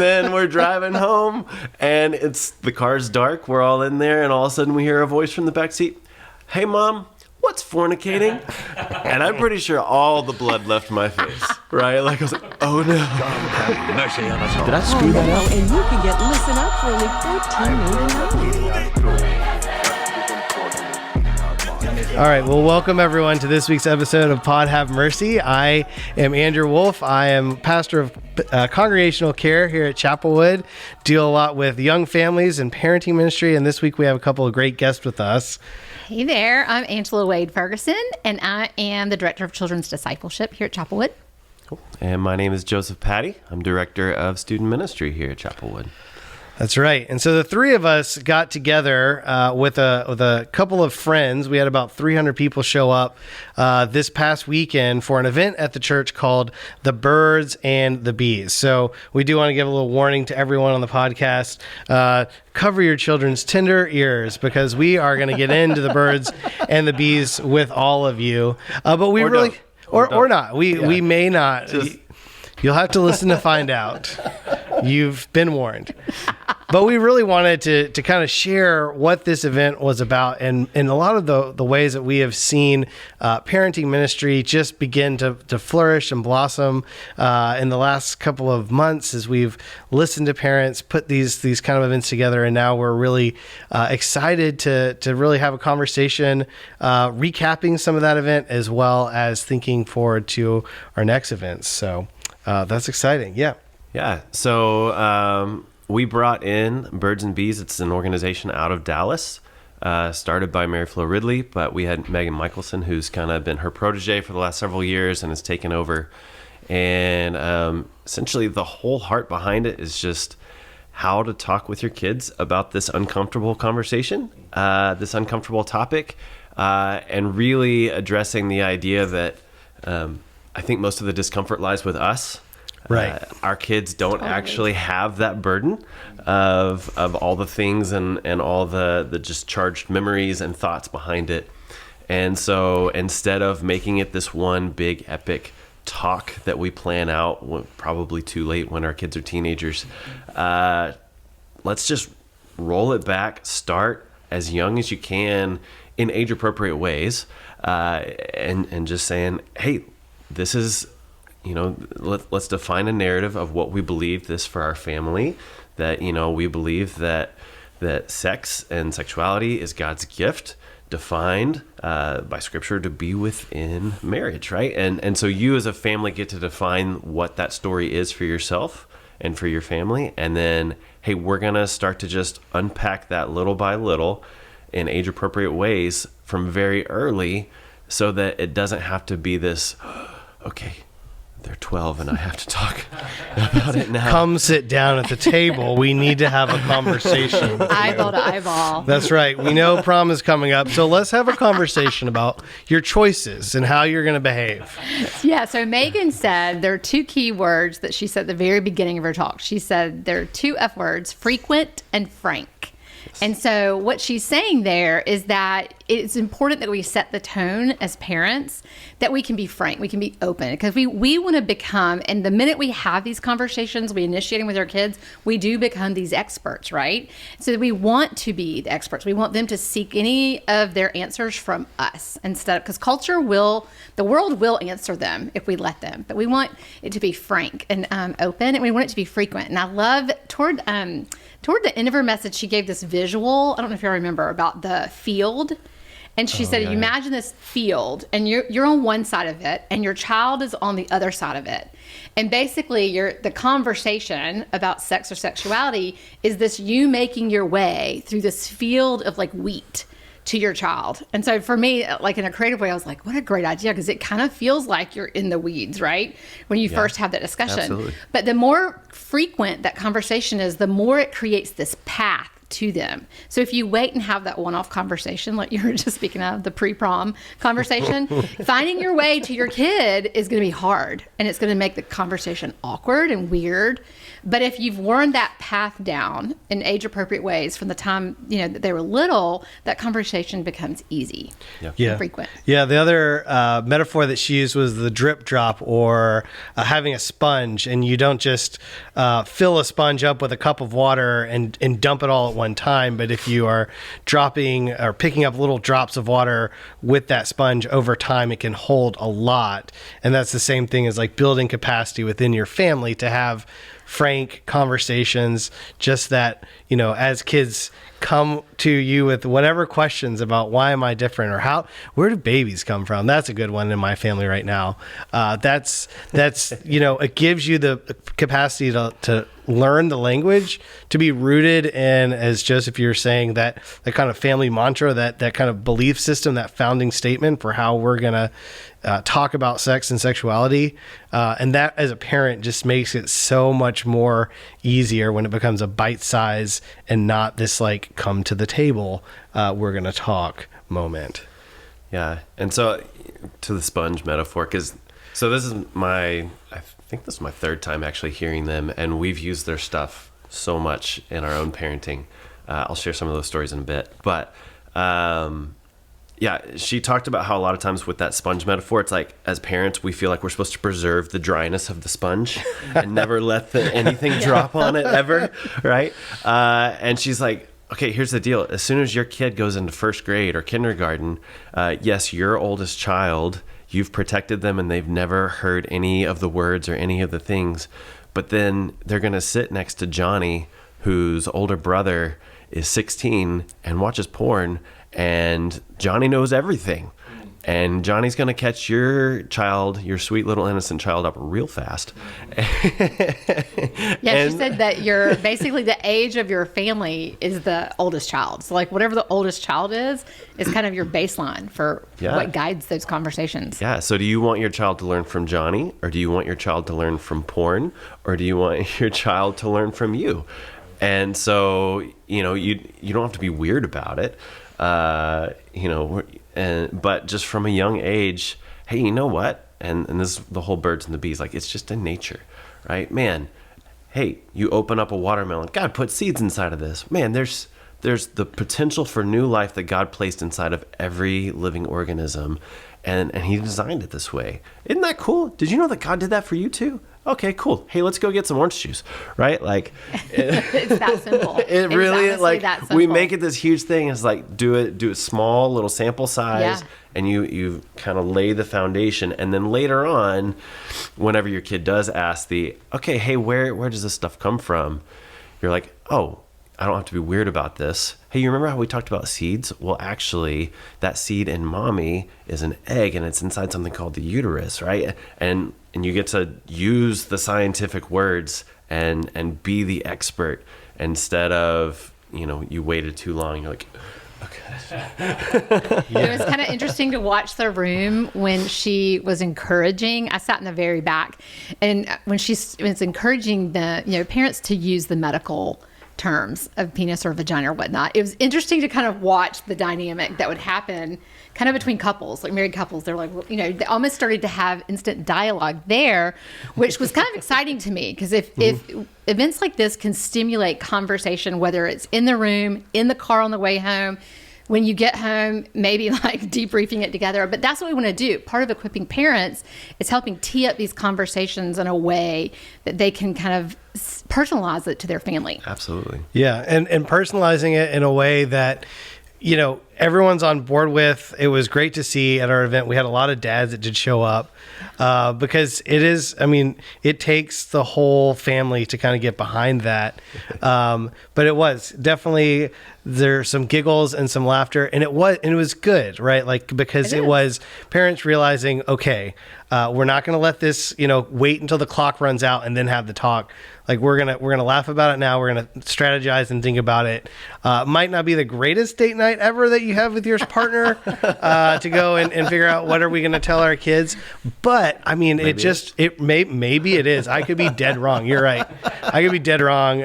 Then we're driving home, and the car's dark. We're all in there, and all of a sudden we hear a voice from the back seat. Hey, Mom, what's fornicating? And I'm pretty sure all the blood left my face, right? Like I was like, oh no. Mercy on us all. Did I screw that up? And you can get Listen Up for only $14.99. All right, well, welcome everyone to this week's episode of Pod Have Mercy. I am Andrew Wolfe. I am pastor of congregational care here at Chapelwood. Deal a lot with young families and parenting ministry, and this week we have a couple of great guests with us. Hey there, I'm Angela Ferguson, and I am the Director of Children's Discipleship here at Chapelwood. Cool. And my name is Joseph Patty. I'm Director of Student Ministry here at Chapelwood. That's right. And so the three of us got together with a couple of friends. We had about 300 people show up this past weekend for an event at the church called The Birds and the Bees. So we do want to give a little warning to everyone on the podcast. Cover your children's tender ears because we are going to get into the birds and the bees with all of you. But we really... Or not. We may not. You'll have to listen to find out. You've been warned. But we really wanted to kind of share what this event was about and a lot of the ways that we have seen parenting ministry just begin to flourish and blossom in the last couple of months as we've listened to parents put these kind of events together. And now we're really excited to really have a conversation recapping some of that event as well as thinking forward to our next events. So that's exciting. Yeah. Yeah. So we brought in Birds and Bees. It's an organization out of Dallas, started by Mary Flo Ridley, but we had Michelson, who's kind of been her protege for the last several years and has taken over. And essentially the whole heart behind it is just how to talk with your kids about this uncomfortable conversation, this uncomfortable topic, and really addressing the idea that I think most of the discomfort lies with us. Right. Our kids don't actually have that burden of all the things and all the just charged memories and thoughts behind it. And so instead of making it this one big epic talk that we plan out, probably too late when our kids are teenagers, let's just roll it back, start as young as you can in age appropriate ways, and just saying, hey, this is, let's define a narrative of what we believe this for our family, that, we believe that sex and sexuality is God's gift defined by scripture to be within marriage, right? And so you as a family get to define what that story is for yourself and for your family. And then, hey, we're going to start to just unpack that little by little in age appropriate ways from very early so that it doesn't have to be this, okay, they're 12 and I have to talk about it now. Come sit down at the table. We need to have a conversation. Eyeball to eyeball. That's right. We know prom is coming up, so let's have a conversation about your choices and how you're going to behave. Yeah, so Megan said there are two key words that she said at the very beginning of her talk. She said there are two F words, frequent and frank. And so what she's saying there is that it's important that we set the tone as parents, that we can be frank, we can be open, because we want to become, and the minute we have these conversations, we initiate them with our kids, we do become these experts, right? So we want to be the experts. We want them to seek any of their answers from us instead, because the world will answer them if we let them, but we want it to be frank and open, and we want it to be frequent. And I love toward the end of her message, she gave this visual, I don't know if you remember, about the field. And she said, you imagine this field and you're on one side of it and your child is on the other side of it. And basically the conversation about sex or sexuality is this you making your way through this field of like wheat to your child. And so for me, like in a creative way, I was like, what a great idea, because it kind of feels like you're in the weeds, right? When you first have that discussion. Absolutely. But the more frequent that conversation is, the more it creates this path to them. So if you wait and have that one-off conversation, like you were just speaking of, the pre-prom conversation, finding your way to your kid is going to be hard, and it's going to make the conversation awkward and weird. But if you've worn that path down in age-appropriate ways from the time that they were little, that conversation becomes easy, and frequent. Yeah, the other metaphor that she used was the drip drop, or having a sponge, and you don't just fill a sponge up with a cup of water and dump it all at one time, but if you are dropping or picking up little drops of water with that sponge over time, it can hold a lot. And that's the same thing as like building capacity within your family to have frank conversations, just that, as kids come to you with whatever questions about why am I different, or where do babies come from? That's a good one in my family right now. That's it gives you the capacity to learn the language, to be rooted in, as Joseph, you're saying, that kind of family mantra, that kind of belief system, that founding statement for how we're going to talk about sex and sexuality. And that, as a parent, just makes it so much more easier when it becomes a bite size and not this like, come to the table, we're going to talk moment. Yeah. And so to the sponge metaphor, this is I think this is my third time actually hearing them, and we've used their stuff so much in our own parenting. I'll share some of those stories in a bit, but she talked about how a lot of times with that sponge metaphor, it's like as parents, we feel like we're supposed to preserve the dryness of the sponge and never let anything drop on it ever, right? And she's like, okay, here's the deal. As soon as your kid goes into first grade or kindergarten, yes, your oldest child, you've protected them and they've never heard any of the words or any of the things. But then they're going to sit next to Johnny, whose older brother is 16 and watches porn, and Johnny knows everything. And Johnny's going to catch your sweet little innocent child up real fast. She said that basically the age of your family is the oldest child. So like whatever the oldest child is kind of your baseline for what guides those conversations. Yeah. So do you want your child to learn from Johnny, or do you want your child to learn from porn, or do you want your child to learn from you? And so, you don't have to be weird about it. But just from a young age, hey, you know what? And this is the whole birds and the bees, like it's just in nature, right? Man, hey, you open up a watermelon, God put seeds inside of this. Man, there's the potential for new life that God placed inside of every living organism, and he designed it this way. Isn't that cool? Did you know that God did that for you too? Okay, cool. Hey, let's go get some orange juice, right? Like, it's that simple. It really is like we make it this huge thing. It's like do it small, little sample size, and you kind of lay the foundation, and then later on, whenever your kid does ask hey, where does this stuff come from? You're like, oh, I don't have to be weird about this. Hey, you remember how we talked about seeds? Well, actually, that seed in mommy is an egg, and it's inside something called the uterus, right? And you get to use the scientific words and be the expert instead of, you waited too long. You're like, okay. It was kind of interesting to watch the room when she was encouraging. I sat in the very back, and when she was encouraging the parents to use the medical terms of penis or vagina or whatnot, it was interesting to kind of watch the dynamic that would happen kind of between couples, like married couples. They're like, they almost started to have instant dialogue there, which was kind of exciting to me, because if events like this can stimulate conversation, whether it's in the room, in the car on the way home, when you get home, maybe like debriefing it together. But that's what we want to do. Part of equipping parents is helping tee up these conversations in a way that they can kind of personalize it to their family. Absolutely. Yeah, and personalizing it in a way that, everyone's on board with. It was great to see at our event. We had a lot of dads that did show up because it takes the whole family to kind of get behind that. But it was definitely, there's some giggles and some laughter, and it was good, right? Like, because it was parents realizing, okay, we're not going to let this, wait until the clock runs out and then have the talk. Like we're gonna laugh about it now. We're gonna strategize and think about it. Might not be the greatest date night ever that you have with your partner to go and figure out what are we gonna tell our kids. But I mean, maybe it is. I could be dead wrong. You're right. I could be dead wrong.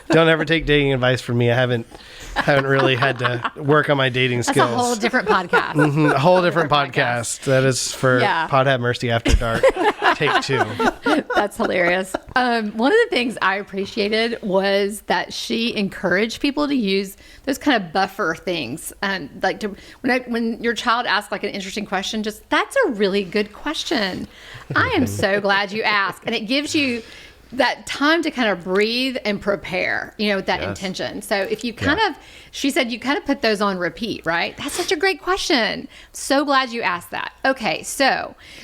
Don't ever take dating advice from me. I haven't really had to work on my dating skills. That's a whole different podcast. A whole different podcast. That is for Pod Have Mercy After Dark. Take 2. That's hilarious. One of the things I appreciated was that she encouraged people to use those kind of buffer things. Like when your child asks like an interesting question, just that's a really good question. I am so glad you asked. And it gives you that time to kind of breathe and prepare, with that intention. So if you she said you kind of put those on repeat, right? That's such a great question. So glad you asked that. Okay,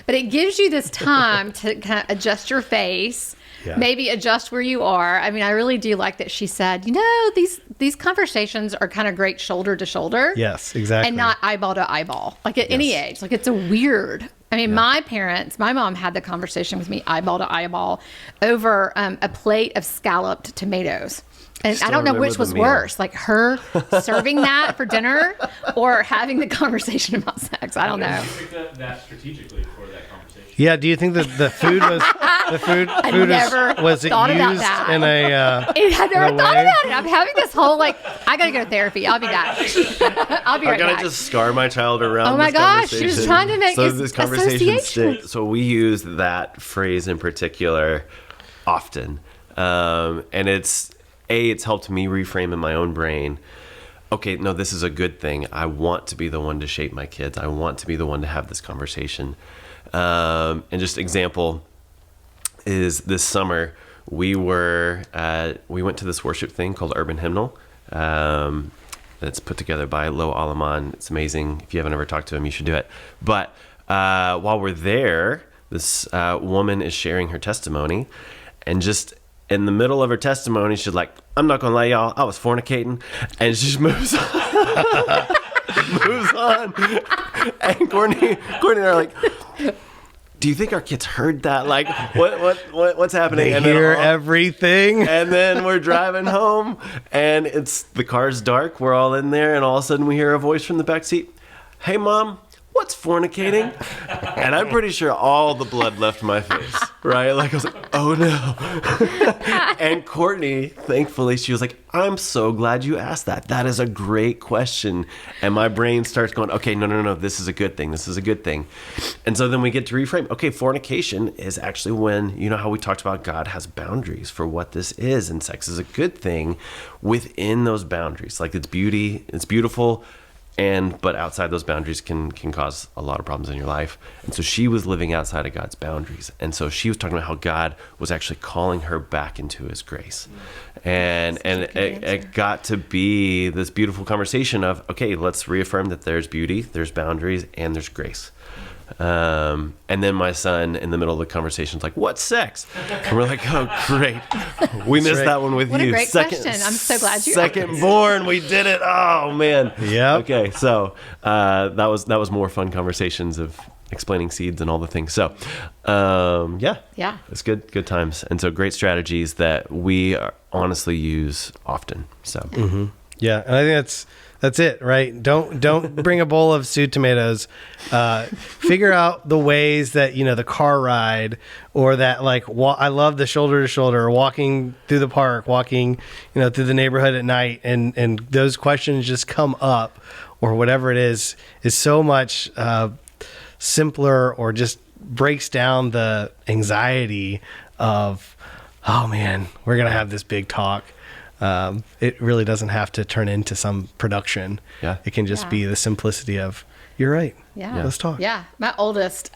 but it gives you this time to kind of adjust your face, maybe adjust where you are. I mean, I really do like that she said, these conversations are kind of great shoulder to shoulder. Yes, exactly. And not eyeball to eyeball, like at any age. Like it's a weird... I mean, my mom had the conversation with me eyeball to eyeball over a plate of scalloped tomatoes. And I don't know which was worse, like her serving that for dinner or having the conversation about sex. I don't know. You picked up that strategically for that conversation. Yeah, do you think that the food was was it used in a I've never thought about it. I'm having this whole I gotta go to therapy. I'll be back. I'll be right back. I gotta just scar my child around. Oh my gosh, she was trying to make this conversation stick. So we use that phrase in particular often, and it's helped me reframe in my own brain. Okay, no, this is a good thing. I want to be the one to shape my kids. I want to be the one to have this conversation. And just example is this summer we went to this worship thing called Urban Hymnal. That's put together by Lo Alaman. It's amazing. If you haven't ever talked to him, you should do it. But while we're there, this woman is sharing her testimony, and just in the middle of her testimony, she's like, "I'm not gonna lie, y'all, I was fornicating," and she just moves on. Moves on. And Courtney and I are like, do you think our kids heard that? Like, what's happening? They hear everything. And then we're driving home, and the car's dark. We're all in there, and all of a sudden we hear a voice from the back seat. "Hey, Mom, what's fornicating?" And I'm pretty sure all the blood left my face, right? Like I was like, oh no. And Courtney, thankfully, she was like, "I'm so glad you asked that. That is a great question." And my brain starts going, okay, no, this is a good thing. This is a good thing. And so then we get to reframe. Okay, fornication is actually when, how we talked about God has boundaries for what this is, and sex is a good thing within those boundaries. Like it's beautiful. But outside those boundaries can cause a lot of problems in your life. And so she was living outside of God's boundaries. And so she was talking about how God was actually calling her back into his grace. And it got to be this beautiful conversation of, okay, let's reaffirm that there's beauty, there's boundaries, and there's grace. And then my son in the middle of the conversation is like, "What's sex?" And we're like, "Oh, great. We missed that one with you." What a great question. I'm so glad you Second born, we did it. Oh, man. Yeah. Okay, so that was more fun conversations of explaining seeds and all the things. So, yeah. It's good times. And so great strategies that we honestly use often. So, Yeah, and I think that's it, right? Don't bring a bowl of stewed tomatoes. Figure out the ways that, the car ride, or that I love the shoulder to shoulder, walking through the park, walking, through the neighborhood at night, and those questions just come up, or whatever it is so much simpler, or just breaks down the anxiety of, oh man, we're going to have this big talk. It really doesn't have to turn into some production. Yeah. It can just be the simplicity of, you're right. Yeah. Let's talk. Yeah. My oldest,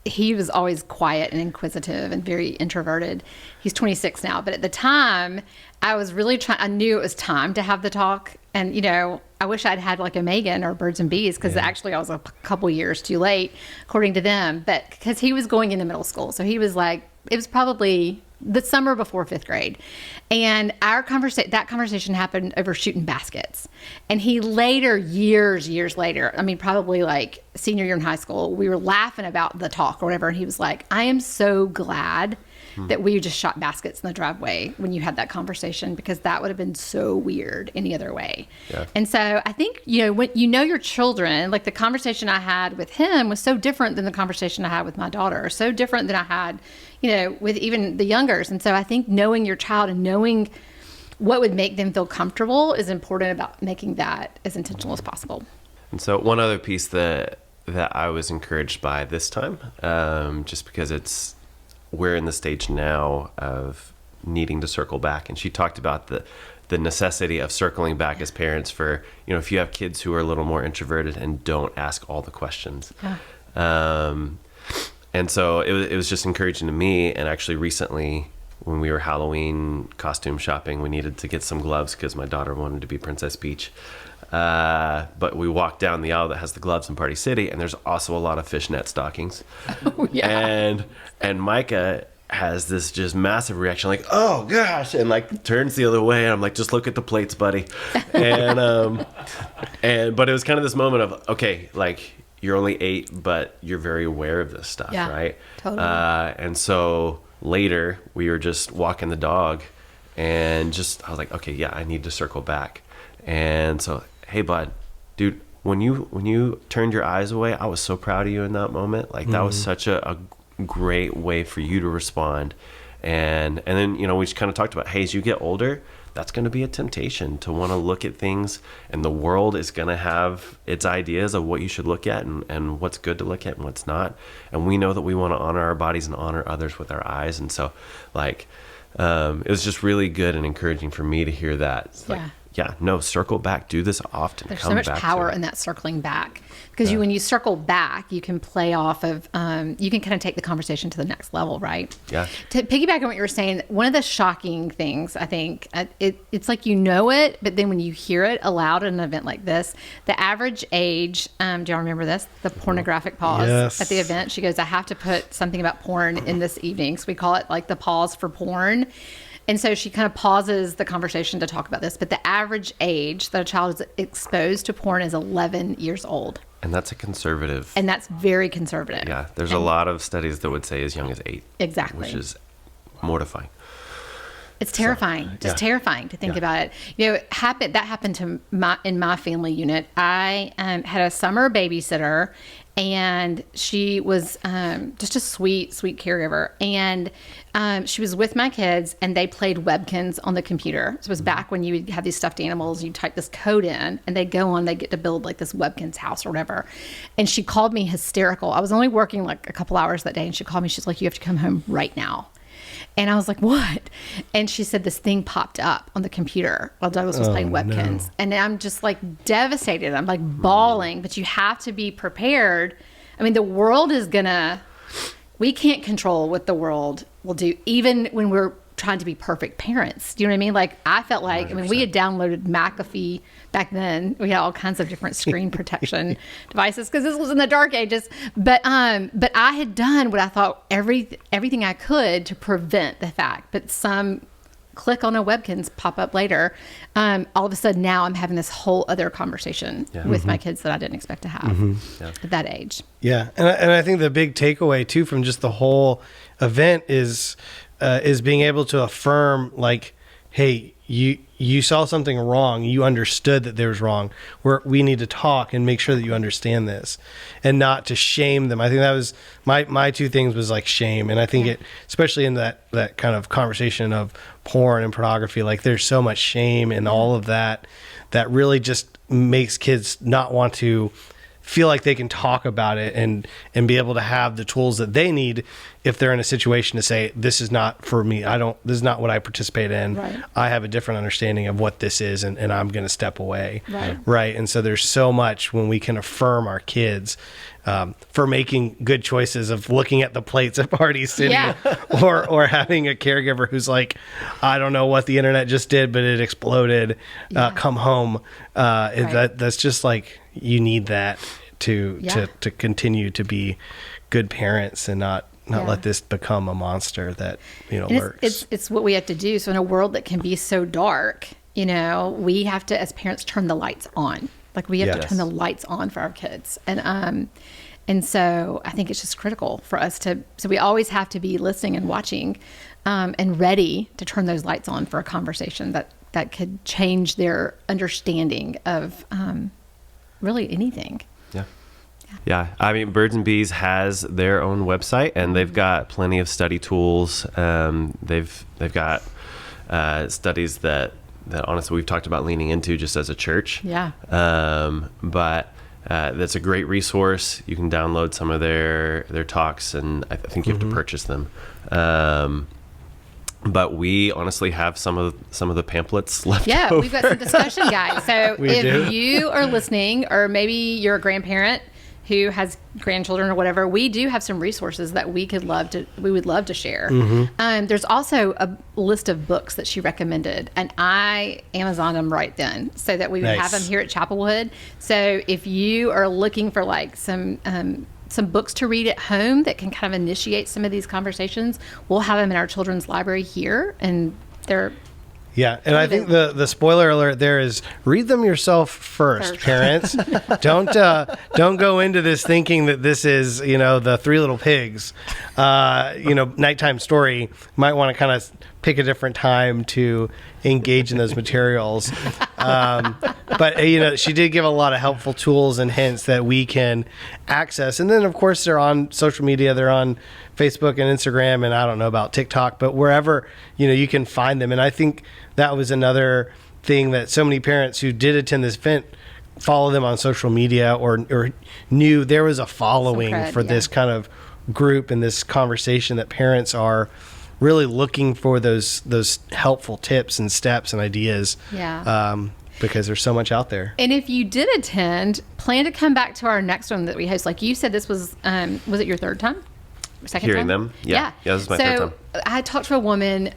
he was always quiet and inquisitive and very introverted. He's 26 now, but at the time I was really I knew it was time to have the talk. And, I wish I'd had like a Megan or Birds and Bees, because actually I was a couple years too late, according to them, but because he was going into middle school. So he was it was probably the summer before 5th grade. And that conversation happened over shooting baskets. And he later, years later, probably like senior year in high school, we were laughing about the talk or whatever. And he was like, "I am so glad that we just shot baskets in the driveway when you had that conversation, because that would have been so weird any other way. Yeah. And so I think, when you know your children, like the conversation I had with him was so different than the conversation I had with my daughter, so different than I had, with even the youngers. And so I think knowing your child and knowing what would make them feel comfortable is important about making that as intentional as possible. And so one other piece that I was encouraged by this time, just because we're in the stage now of needing to circle back. And she talked about the necessity of circling back as parents for, if you have kids who are a little more introverted and don't ask all the questions. Yeah. And so it was just encouraging to me. And actually recently, when we were Halloween costume shopping, we needed to get some gloves because my daughter wanted to be Princess Peach. But we walked down the aisle that has the gloves in Party City, and there's also a lot of fishnet stockings. Oh, yeah. And Micah has this just massive reaction, like, oh gosh, and like turns the other way, and I'm like, just look at the plates, buddy. But it was kind of this moment of, okay, like, you're only 8, but you're very aware of this stuff, right? Totally. And so later we were just walking the dog, and I was like, okay, yeah, I need to circle back. And so, hey bud, dude, when you turned your eyes away, I was so proud of you in that moment. Like, that was such a great way for you to respond. And then, we just kind of talked about, hey, as you get older, that's going to be a temptation to want to look at things, and the world is going to have its ideas of what you should look at and what's good to look at and what's not. And we know that we want to honor our bodies and honor others with our eyes. And so, like, it was just really good and encouraging for me to hear that. It's like, circle back, do this often. There's so much power in that circling back, because when you circle back, you can play off of, you can kind of take the conversation to the next level, right? Yeah. To piggyback on what you were saying, one of the shocking things, I think, it's like it, but then when you hear it aloud at an event like this, the average age, do y'all remember this? The pornographic pause at the event. She goes, I have to put something about porn in this evening. So we call it like the pause for porn. And so she kind of pauses the conversation to talk about this. But the average age that a child is exposed to porn is 11 years old. And that's a conservative. And that's very conservative. Yeah. There's a lot of studies that would say as young as 8. Exactly. Which is mortifying. It's terrifying. Terrifying to think about it. That happened to in my family unit. I had a summer babysitter, and she was just a sweet caregiver. And she was with my kids, and they played Webkins on the computer. So it was back when you would have these stuffed animals, you type this code in, and they get to build like this Webkins house or whatever. And she called me hysterical. I was only working like a couple hours that day, and she called me. She's like, you have to come home right now. And I was like, what? And she said this thing popped up on the computer while Douglas was playing Webkins. No. And I'm just like devastated. I'm like bawling, but you have to be prepared. I mean, the world we can't control what the world will do, even when we're trying to be perfect parents. Do you know what I mean? Like, I felt like, 100%. We had downloaded McAfee back then. We had all kinds of different screen protection devices, because this was in the dark ages. But I had done what I thought everything I could to prevent the fact. But some click on a Webkins pop up later. All of a sudden now I'm having this whole other conversation with my kids that I didn't expect to have at that age. Yeah. And I think the big takeaway too from just the whole event is being able to affirm, like, hey, you saw something wrong. You understood that there was wrong. We need to talk and make sure that you understand this, and not to shame them. I think that was my two things was like shame. And I think it, especially in that kind of conversation of porn and pornography, like there's so much shame in all of that really just makes kids not want to feel like they can talk about it and be able to have the tools that they need if they're in a situation to say, this is not for me. This is not what I participate in. Right. I have a different understanding of what this is, and I'm going to step away. Right. Right. And so there's so much when we can affirm our kids for making good choices of looking at the plates at Party City or having a caregiver who's like, I don't know what the internet just did, but it exploded. Come home. That's just like, you need that to continue to be good parents and not let this become a monster that lurks. It's what we have to do. So in a world that can be so dark, we have to, as parents, turn the lights on. Like, we have to turn the lights on for our kids. And so I think it's just critical for us so we always have to be listening and watching and ready to turn those lights on for a conversation that could change their understanding of really anything. Yeah. I mean, Birds and Bees has their own website, and they've got plenty of study tools. They've got studies that honestly we've talked about leaning into just as a church. Yeah. But that's a great resource. You can download some of their talks, and I think you have to purchase them. But we honestly have some of the pamphlets left. Yeah, over. we've got some discussion guides. So if do. you are listening, or maybe you're a grandparent who has grandchildren or whatever, we do have some resources that we would love to share. There's also a list of books that she recommended, and I Amazoned them right then so that we would have them here at Chapelwood. So if you are looking for like some books to read at home that can kind of initiate some of these conversations, we'll have them in our children's library here, and they're Yeah, and I think the spoiler alert there is read them yourself first. Parents. Don't go into this thinking that this is, the Three Little Pigs, nighttime story. Might want to kind of pick a different time to engage in those materials. But she did give a lot of helpful tools and hints that we can access. And then, of course, they're on social media. They're on Facebook and Instagram, and I don't know about TikTok, but wherever, you can find them. And I think that was another thing that so many parents who did attend this event follow them on social media or knew there was a following for this kind of group and this conversation, that parents are really looking for those helpful tips and steps and ideas. Because there's so much out there. And if you did attend, plan to come back to our next one that we host. Like you said, this was it your third time? Second Hearing time? them? Yeah, this is my third time. I talked to a woman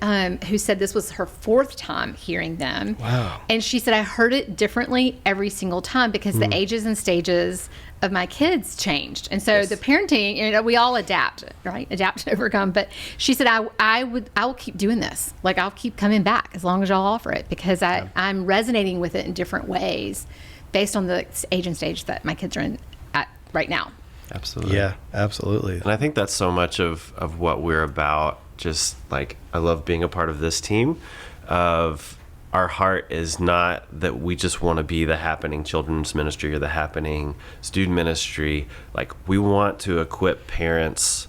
who said this was her fourth time hearing them. Wow. And she said, I heard it differently every single time because the ages and stages of my kids changed. And so the parenting, we all adapt, right? Adapt and overcome. But she said, I will keep doing this. Like, I'll keep coming back as long as y'all offer it, because I'm resonating with it in different ways based on the age and stage that my kids are in at right now. Absolutely. Yeah, absolutely. And I think that's so much of what we're about. Just like, I love being a part of this team. Of our heart is not that we just want to be the happening children's ministry or the happening student ministry. Like, we want to equip parents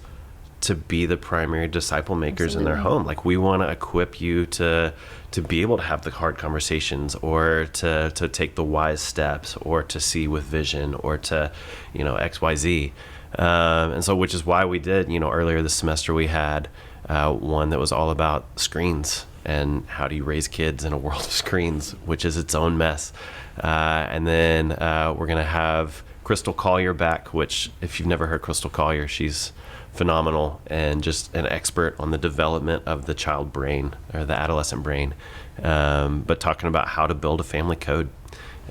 to be the primary disciple makers in their home. Like, we want to equip you to be able to have the hard conversations, or to take the wise steps, or to see with vision, or to, XYZ. And so, which is why we did, earlier this semester, we had one that was all about screens and how do you raise kids in a world of screens, which is its own mess. And then we're going to have Crystal Collier back, which, if you've never heard Crystal Collier, she's phenomenal and just an expert on the development of the child brain, or the adolescent brain, but talking about how to build a family code.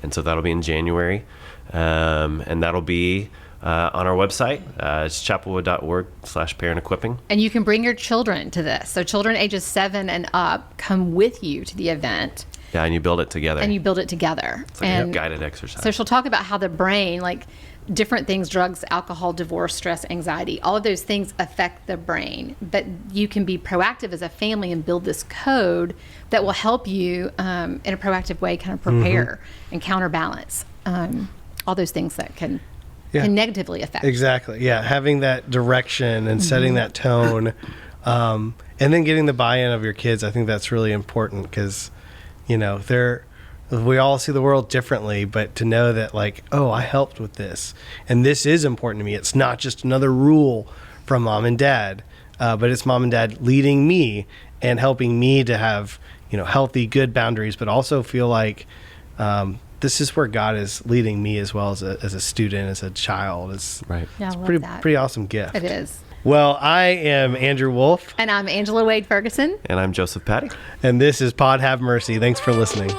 And so that'll be in January, and that'll be on our website. It's chapelwood.org/parent equipping. And you can bring your children to this. So children ages 7 and up come with you to the event. Yeah, and you build it together. It's like a guided exercise. So she'll talk about how the brain, like different things, drugs, alcohol, divorce, stress, anxiety, all of those things affect the brain. But you can be proactive as a family and build this code that will help you in a proactive way kind of prepare and counterbalance all those things that can negatively affect. Exactly. Yeah. Having that direction and setting that tone, and then getting the buy-in of your kids. I think that's really important, because, we all see the world differently, but to know that, like, oh, I helped with this, and this is important to me. It's not just another rule from mom and dad, but it's mom and dad leading me and helping me to have, healthy, good boundaries, but also feel like, this is where God is leading me as well as a student, as a child. It's right. Yeah, it's I love pretty that. pretty awesome gift. It is. Well, I am Andrew Wolfe. And I'm Angela Wade Ferguson. And I'm Joseph Patty. And this is Pod Have Mercy. Thanks for listening.